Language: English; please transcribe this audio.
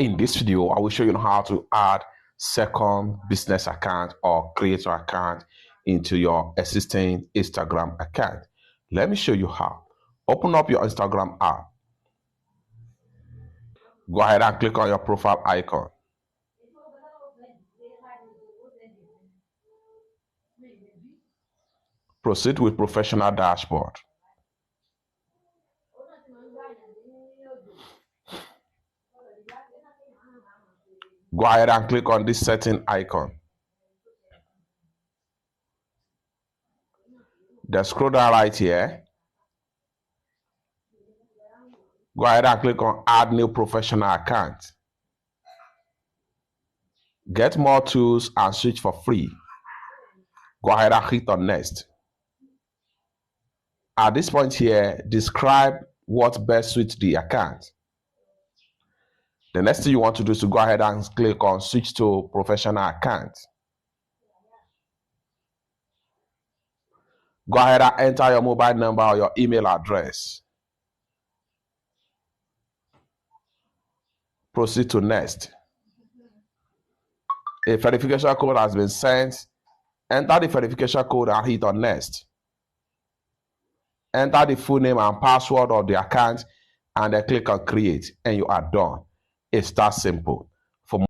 In this video, I will show you how to add second business account or create your account into your existing Instagram account. Let me show you how. Open up your Instagram app. Go ahead and click on your profile icon. Proceed with professional dashboard. Go ahead and click on this setting icon. Then scroll down right here. Go ahead and click on add new professional account. Get more tools and switch for free. Go ahead and hit on next. At this point here, describe what best suits the account. The next thing you want to do is to go ahead and click on switch to professional account. Go ahead and enter your mobile number or your email address. Proceed to next. A verification code has been sent. Enter the verification code and hit on next. Enter the full name and password of the account and then click on create and you are done. It's that simple.